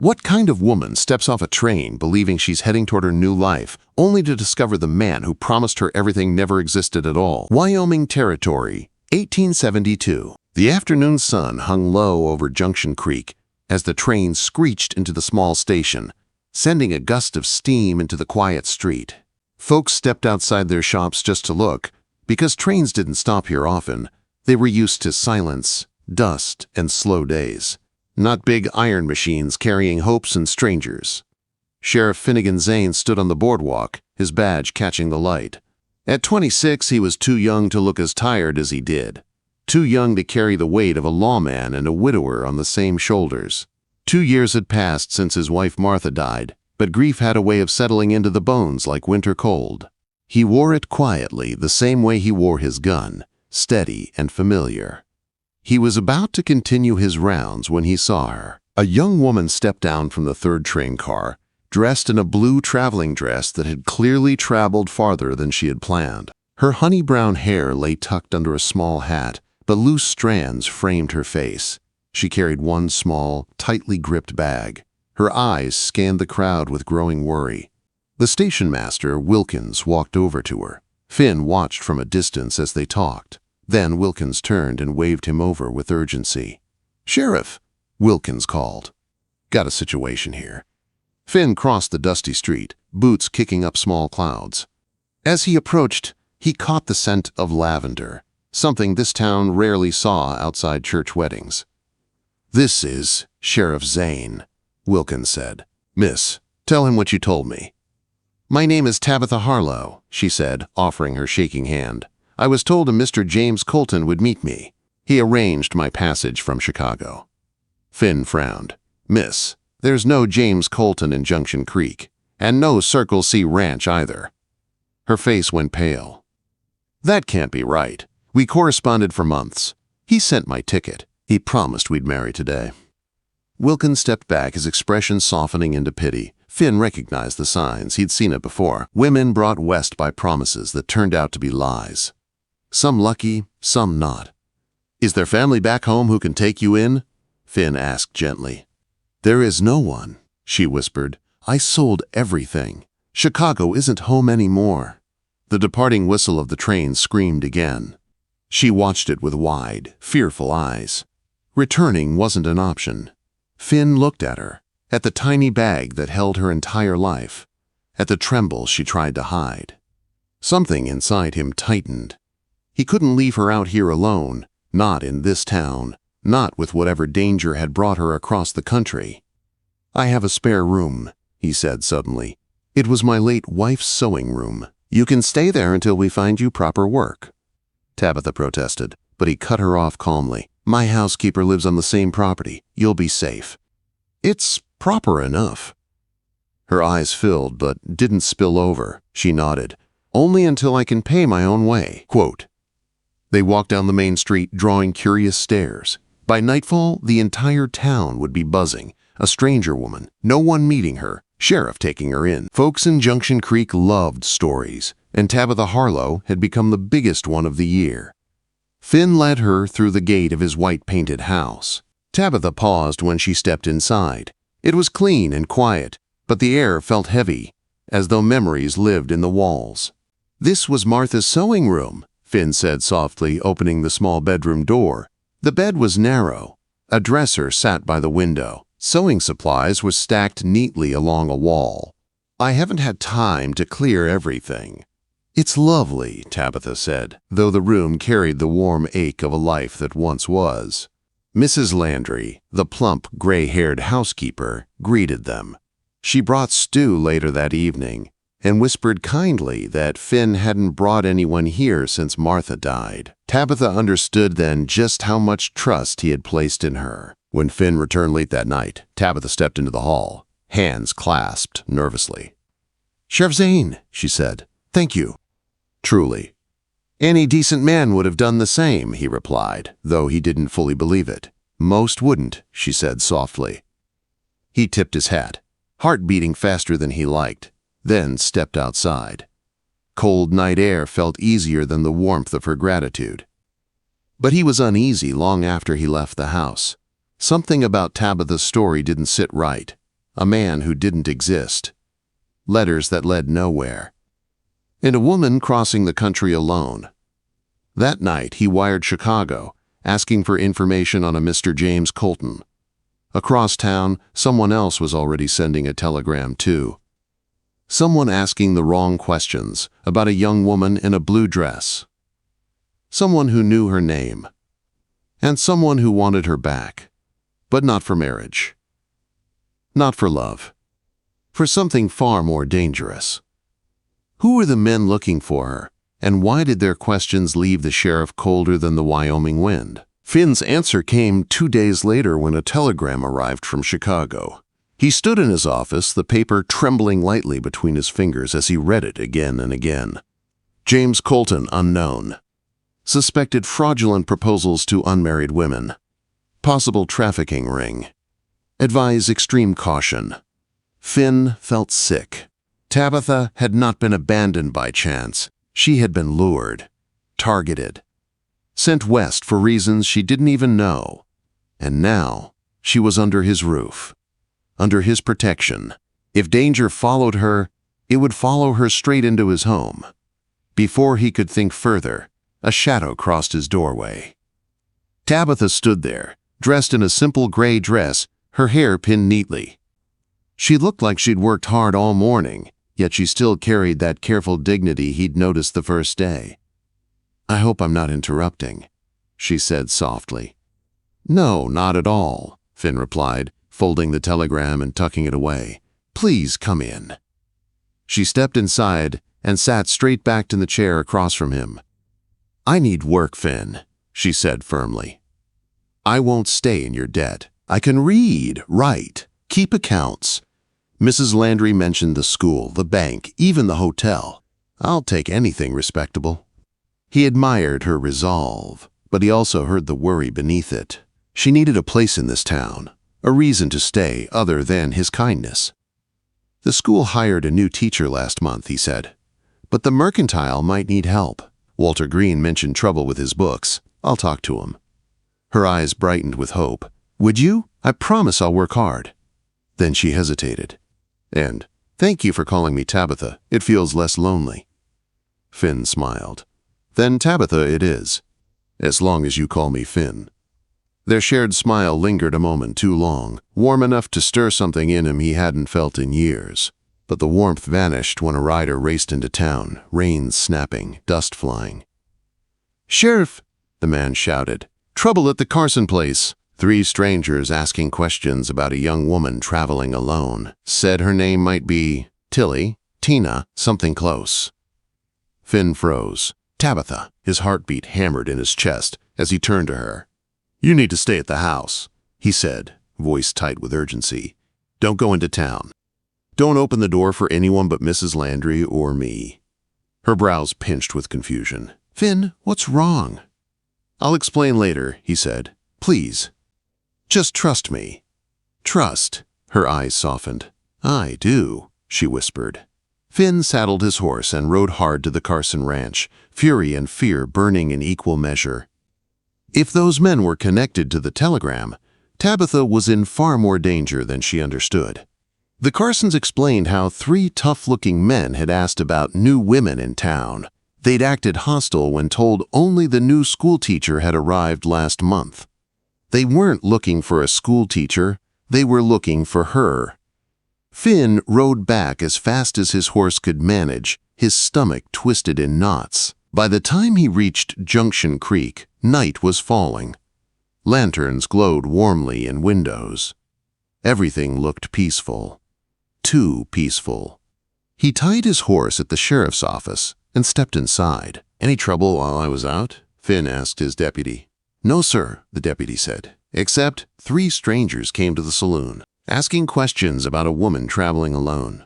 What kind of woman steps off a train believing she's heading toward her new life, only to discover the man who promised her everything never existed at all? Wyoming Territory, 1872. The afternoon sun hung low over Junction Creek as the train screeched into the small station, sending a gust of steam into the quiet street. Folks stepped outside their shops just to look, because trains didn't stop here often. They were used to silence, dust, and slow days. Not big iron machines carrying hopes and strangers. Sheriff Finnegan Zayn stood on the boardwalk, his badge catching the light. At 26, he was too young to look as tired as he did. Too young to carry the weight of a lawman and a widower on the same shoulders. 2 years had passed since his wife Martha died, but grief had a way of settling into the bones like winter cold. He wore it quietly, the same way he wore his gun, steady and familiar. He was about to continue his rounds when he saw her. A young woman stepped down from the third train car, dressed in a blue traveling dress that had clearly traveled farther than she had planned. Her honey-brown hair lay tucked under a small hat, but loose strands framed her face. She carried one small, tightly gripped bag. Her eyes scanned the crowd with growing worry. The station master, Wilkins, walked over to her. Finn watched from a distance as they talked. Then Wilkins turned and waved him over with urgency. "Sheriff," Wilkins called. "Got a situation here." Finn crossed the dusty street, boots kicking up small clouds. As he approached, he caught the scent of lavender, something this town rarely saw outside church weddings. "This is Sheriff Zayn," Wilkins said. "Miss, tell him what you told me." "My name is Tabitha Harlo," she said, offering her shaking hand. "I was told a Mr. James Colton would meet me. He arranged my passage from Chicago." Finn frowned. "Miss, there's no James Colton in Junction Creek, and no Circle C Ranch either." Her face went pale. "That can't be right. We corresponded for months. He sent my ticket. He promised we'd marry today." Wilkins stepped back, his expression softening into pity. Finn recognized the signs. He'd seen it before. Women brought west by promises that turned out to be lies. Some lucky, some not. "Is there family back home who can take you in?" Finn asked gently. "There is no one," she whispered. "I sold everything. Chicago isn't home anymore." The departing whistle of the train screamed again. She watched it with wide, fearful eyes. Returning wasn't an option. Finn looked at her, at the tiny bag that held her entire life, at the tremble she tried to hide. Something inside him tightened. He couldn't leave her out here alone, not in this town, not with whatever danger had brought her across the country. "I have a spare room," he said suddenly. "It was my late wife's sewing room. You can stay there until we find you proper work." Tabitha protested, but he cut her off calmly. "My housekeeper lives on the same property. You'll be safe." "It's proper enough." Her eyes filled but didn't spill over. She nodded. "Only until I can pay my own way." Quote. They walked down the main street, drawing curious stares. By nightfall, the entire town would be buzzing. A stranger woman, no one meeting her, sheriff taking her in. Folks in Junction Creek loved stories, and Tabitha Harlo had become the biggest one of the year. Finn led her through the gate of his white-painted house. Tabitha paused when she stepped inside. It was clean and quiet, but the air felt heavy, as though memories lived in the walls. "This was Martha's sewing room," Finn said softly, opening the small bedroom door. The bed was narrow. A dresser sat by the window. Sewing supplies were stacked neatly along a wall. "I haven't had time to clear everything." "It's lovely," Tabitha said, though the room carried the warm ache of a life that once was. Mrs. Landry, the plump, gray-haired housekeeper, greeted them. She brought stew later that evening and whispered kindly that Finn hadn't brought anyone here since Martha died. Tabitha understood then just how much trust he had placed in her. When Finn returned late that night, Tabitha stepped into the hall, hands clasped nervously. "Sheriff Zayn," she said. "Thank you." "Truly." "Any decent man would have done the same," he replied, though he didn't fully believe it. "Most wouldn't," she said softly. He tipped his hat, heart beating faster than he liked, then stepped outside. Cold night air felt easier than the warmth of her gratitude. But he was uneasy long after he left the house. Something about Tabitha's story didn't sit right. a man who didn't exist, letters that led nowhere, and a woman crossing the country alone. That night, he wired Chicago, asking for information on a Mr. James Colton. Across town, someone else was already sending a telegram too. Someone asking the wrong questions about a young woman in a blue dress. Someone who knew her name. And someone who wanted her back, but not for marriage. Not for love. For something far more dangerous. Who were the men looking for her, and why did their questions leave the sheriff colder than the Wyoming wind? Finn's answer came 2 days later when a telegram arrived from Chicago. He stood in his office, the paper trembling lightly between his fingers as he read it again and again. James Colton, unknown. Suspected fraudulent proposals to unmarried women. Possible trafficking ring. Advise extreme caution. Finn felt sick. Tabitha had not been abandoned by chance. She had been lured, targeted, sent west for reasons she didn't even know. And now she was under his roof, under his protection. If danger followed her, it would follow her straight into his home. Before he could think further, a shadow crossed his doorway. Tabitha stood there, dressed in a simple gray dress, her hair pinned neatly. She looked like she'd worked hard all morning, yet she still carried that careful dignity he'd noticed the first day. "I hope I'm not interrupting," she said softly. "No, not at all," Finn replied, folding the telegram and tucking it away. "Please come in." She stepped inside and sat straight back in the chair across from him. "I need work, Finn," she said firmly. "I won't stay in your debt. I can read, write, keep accounts. Mrs. Landry mentioned the school, the bank, even the hotel. I'll take anything respectable." He admired her resolve, but he also heard the worry beneath it. She needed a place in this town, a reason to stay other than his kindness. "The school hired a new teacher last month," he said. "But the mercantile might need help. Walter Green mentioned trouble with his books. I'll talk to him." Her eyes brightened with hope. "Would you? I promise I'll work hard." Then she hesitated. "And thank you for calling me Tabitha. It feels less lonely." Finn smiled. "Then Tabitha it is, as long as you call me Finn." Their shared smile lingered a moment too long, warm enough to stir something in him he hadn't felt in years. But the warmth vanished when a rider raced into town, reins snapping, dust flying. "Sheriff!" the man shouted. "Trouble at the Carson place." 3 strangers asking questions about a young woman traveling alone. Said her name might be Tilly, Tina, something close. Finn froze. "Tabitha," his heartbeat hammered in his chest as he turned to her. "You need to stay at the house," he said, voice tight with urgency. "Don't go into town. Don't open the door for anyone but Mrs. Landry or me." Her brows pinched with confusion. "Finn, what's wrong?" "I'll explain later," he said. "Please. Just trust me." "Trust." Her eyes softened. "I do," she whispered. Finn saddled his horse and rode hard to the Carson ranch, fury and fear burning in equal measure. If those men were connected to the telegram, Tabitha was in far more danger than she understood. The Carsons explained how 3 tough-looking men had asked about new women in town. They'd acted hostile when told only the new schoolteacher had arrived last month. They weren't looking for a schoolteacher, they were looking for her. Finn rode back as fast as his horse could manage, his stomach twisted in knots. By the time he reached Junction Creek, night was falling. Lanterns glowed warmly in windows. Everything looked peaceful. Too peaceful. He tied his horse at the sheriff's office and stepped inside. "Any trouble while I was out?" Finn asked his deputy. "No, sir," the deputy said, "except 3 strangers came to the saloon, asking questions about a woman traveling alone."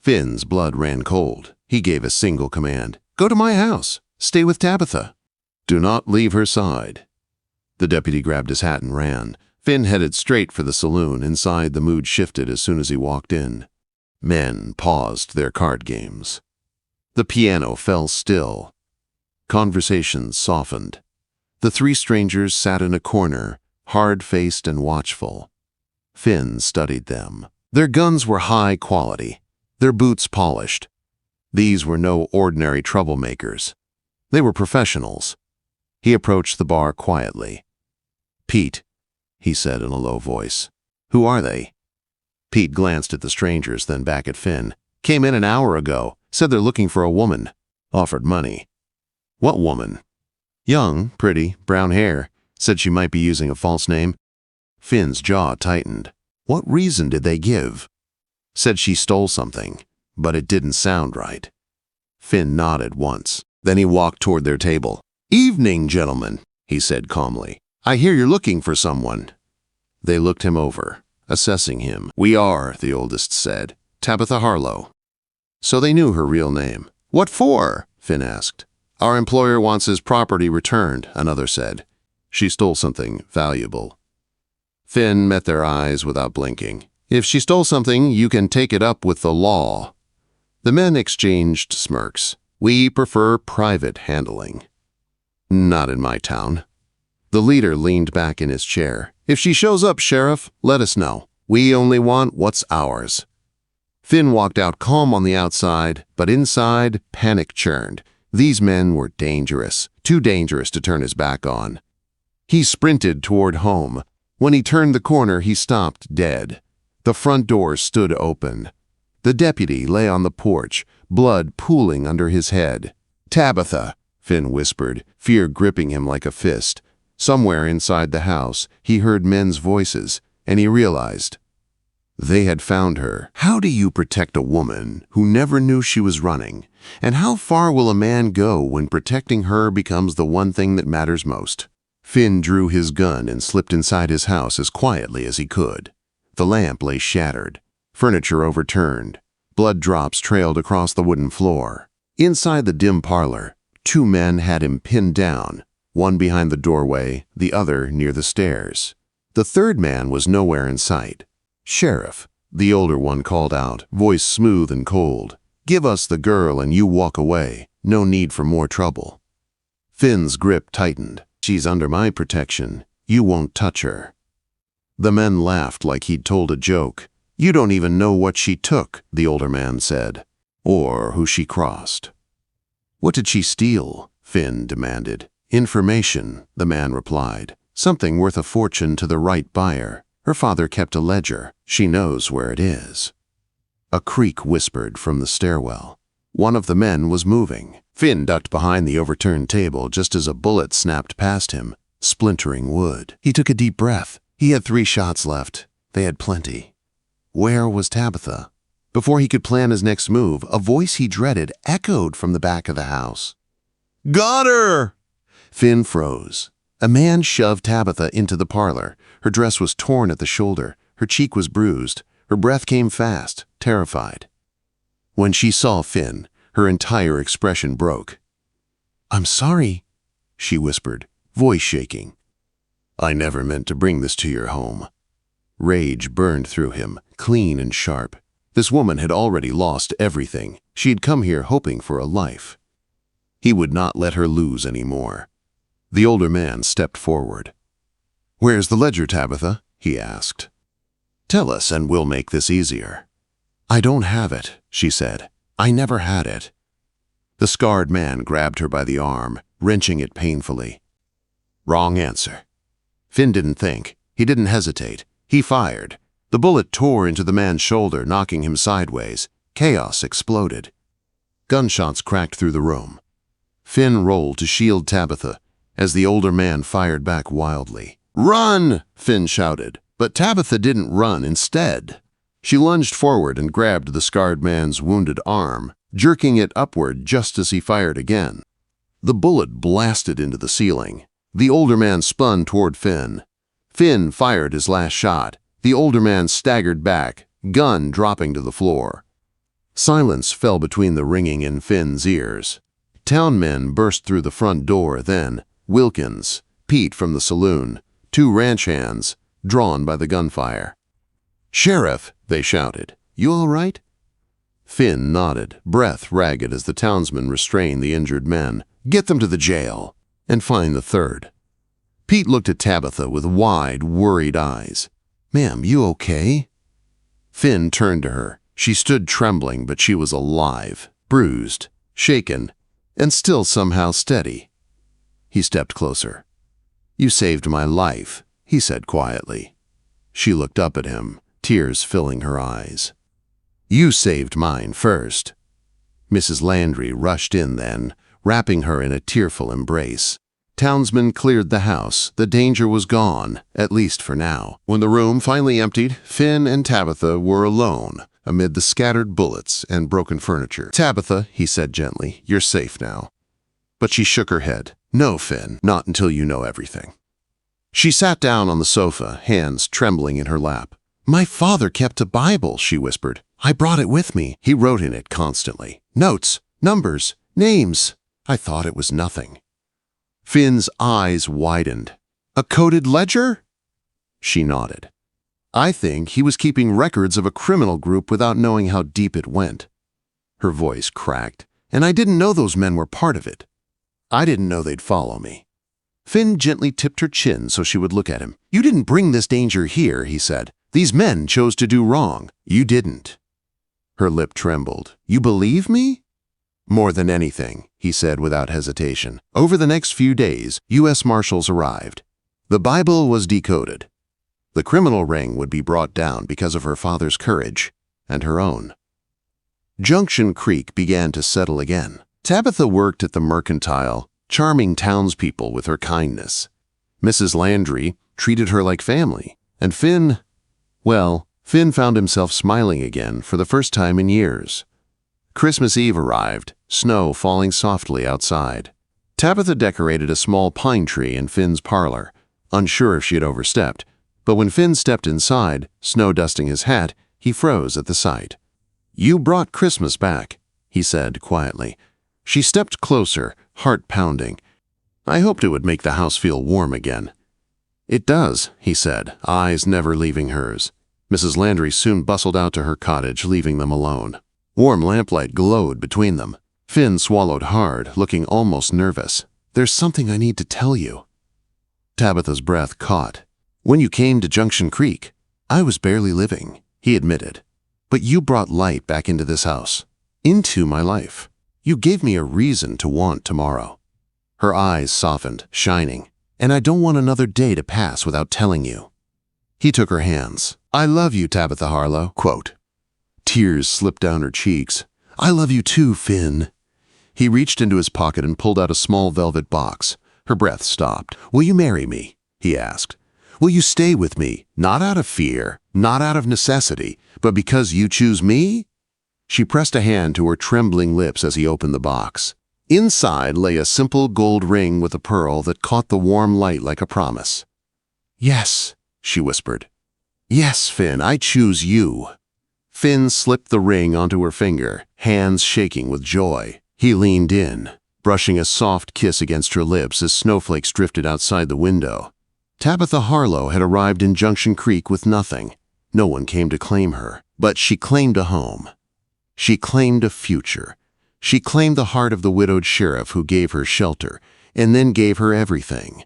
Finn's blood ran cold. He gave a single command. "Go to my house. Stay with Tabitha. Do not leave her side." The deputy grabbed his hat and ran. Finn headed straight for the saloon. Inside, the mood shifted as soon as he walked in. Men paused their card games. The piano fell still. Conversations softened. The 3 strangers sat in a corner, hard-faced and watchful. Finn studied them. Their guns were high quality, their boots polished. These were no ordinary troublemakers. They were professionals. He approached the bar quietly. "Pete," he said in a low voice. "Who are they?" Pete glanced at the strangers, then back at Finn. "Came in an hour ago, said they're looking for a woman. Offered money." "What woman?" "Young, pretty, brown hair. Said she might be using a false name." Finn's jaw tightened. "What reason did they give?" "Said she stole something, but it didn't sound right." Finn nodded once. Then he walked toward their table. "Evening, gentlemen," he said calmly. "I hear you're looking for someone." They looked him over, assessing him. "We are," the oldest said. "Tabitha Harlo." So they knew her real name. "What for?" Finn asked. "Our employer wants his property returned," another said. "She stole something valuable." Finn met their eyes without blinking. "If she stole something, you can take it up with the law." The men exchanged smirks. "We prefer private handling." "Not in my town." The leader leaned back in his chair. "If she shows up, Sheriff, let us know. We only want what's ours." Finn walked out calm on the outside, but inside, panic churned. These men were dangerous, too dangerous to turn his back on. He sprinted toward home. When he turned the corner, he stopped dead. The front door stood open. The deputy lay on the porch, blood pooling under his head. "Tabitha," Finn whispered, fear gripping him like a fist. Somewhere inside the house, he heard men's voices, and he realized they had found her. How do you protect a woman who never knew she was running? And how far will a man go when protecting her becomes the one thing that matters most? Finn drew his gun and slipped inside his house as quietly as he could. The lamp lay shattered, furniture overturned. Blood drops trailed across the wooden floor. Inside the dim parlor, two men had him pinned down, one behind the doorway, the other near the stairs. The third man was nowhere in sight. "Sheriff," the older one called out, voice smooth and cold. "Give us the girl and you walk away. No need for more trouble." Finn's grip tightened. "She's under my protection. You won't touch her." The men laughed like he'd told a joke. "You don't even know what she took," the older man said, "or who she crossed." "What did she steal?" Finn demanded. "Information," the man replied. "Something worth a fortune to the right buyer. Her father kept a ledger. She knows where it is." A creak whispered from the stairwell. One of the men was moving. Finn ducked behind the overturned table just as a bullet snapped past him, splintering wood. He took a deep breath. He had 3 shots left. They had plenty. Where was Tabitha? Before he could plan his next move, a voice he dreaded echoed from the back of the house. "Got her!" Finn froze. A man shoved Tabitha into the parlor. Her dress was torn at the shoulder. Her cheek was bruised. Her breath came fast, terrified. When she saw Finn, her entire expression broke. "I'm sorry," she whispered, voice shaking. "I never meant to bring this to your home." Rage burned through him, clean and sharp. This woman had already lost everything. She had come here hoping for a life. He would not let her lose any more. The older man stepped forward. "Where's the ledger, Tabitha?" he asked. "Tell us and we'll make this easier." "I don't have it," she said. "I never had it." The scarred man grabbed her by the arm, wrenching it painfully. Wrong answer. Finn didn't think. He didn't hesitate. He fired. The bullet tore into the man's shoulder, knocking him sideways. Chaos exploded. Gunshots cracked through the room. Finn rolled to shield Tabitha as the older man fired back wildly. "Run!" Finn shouted, but Tabitha didn't run instead. She lunged forward and grabbed the scarred man's wounded arm, jerking it upward just as he fired again. The bullet blasted into the ceiling. The older man spun toward Finn. Finn fired his last shot. The older man staggered back, gun dropping to the floor. Silence fell between the ringing in Finn's ears. Town men burst through the front door then. Wilkins, Pete from the saloon, 2 ranch hands, drawn by the gunfire. "Sheriff," they shouted. "You all right?" Finn nodded, breath ragged as the townsmen restrained the injured men. "Get them to the jail, and find the third." Pete looked at Tabitha with wide, worried eyes. "Ma'am, you okay?" Finn turned to her. She stood trembling, but she was alive, bruised, shaken, and still somehow steady. He stepped closer. "You saved my life," he said quietly. She looked up at him, tears filling her eyes. "You saved mine first." Mrs. Landry rushed in then, wrapping her in a tearful embrace. Townsmen cleared the house. The danger was gone, at least for now. When the room finally emptied, Finn and Tabitha were alone, amid the scattered bullets and broken furniture. "Tabitha," he said gently, "you're safe now." But she shook her head. "No, Finn, not until you know everything." She sat down on the sofa, hands trembling in her lap. "My father kept a Bible," she whispered. "I brought it with me. He wrote in it constantly. Notes, numbers, names. I thought it was nothing." Finn's eyes widened. "A coded ledger?" She nodded. "I think he was keeping records of a criminal group without knowing how deep it went." Her voice cracked. "And I didn't know those men were part of it. I didn't know they'd follow me." Finn gently tipped her chin so she would look at him. "You didn't bring this danger here," he said. "These men chose to do wrong. You didn't." Her lip trembled. "You believe me?" "More than anything," he said without hesitation. Over the next few days, U.S. Marshals arrived. The Bible was decoded. The criminal ring would be brought down because of her father's courage and her own. Junction Creek began to settle again. Tabitha worked at the Mercantile, charming townspeople with her kindness. Mrs. Landry treated her like family, and Finn found himself smiling again for the first time in years. Christmas Eve arrived, snow falling softly outside. Tabitha decorated a small pine tree in Finn's parlor, unsure if she had overstepped, but when Finn stepped inside, snow dusting his hat, he froze at the sight. "You brought Christmas back," he said quietly. She stepped closer, heart pounding. "I hoped it would make the house feel warm again." "It does," he said, eyes never leaving hers. Mrs. Landry soon bustled out to her cottage, leaving them alone. Warm lamplight glowed between them. Finn swallowed hard, looking almost nervous. "There's something I need to tell you." Tabitha's breath caught. "When you came to Junction Creek, I was barely living," he admitted. "But you brought light back into this house, into my life. You gave me a reason to want tomorrow." Her eyes softened, shining. "And I don't want another day to pass without telling you." He took her hands. "I love you, Tabitha Harlo." Quote. Tears slipped down her cheeks. "I love you too, Finn." He reached into his pocket and pulled out a small velvet box. Her breath stopped. "Will you marry me?" he asked. "Will you stay with me, not out of fear, not out of necessity, but because you choose me?" She pressed a hand to her trembling lips as he opened the box. Inside lay a simple gold ring with a pearl that caught the warm light like a promise. "Yes," she whispered. "Yes, Finn, I choose you." Finn slipped the ring onto her finger, hands shaking with joy. He leaned in, brushing a soft kiss against her lips as snowflakes drifted outside the window. Tabitha Harlo had arrived in Junction Creek with nothing. No one came to claim her, but she claimed a home. She claimed a future. She claimed the heart of the widowed sheriff who gave her shelter, and then gave her everything.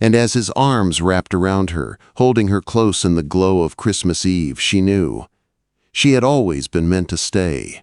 And as his arms wrapped around her, holding her close in the glow of Christmas Eve, she knew she had always been meant to stay.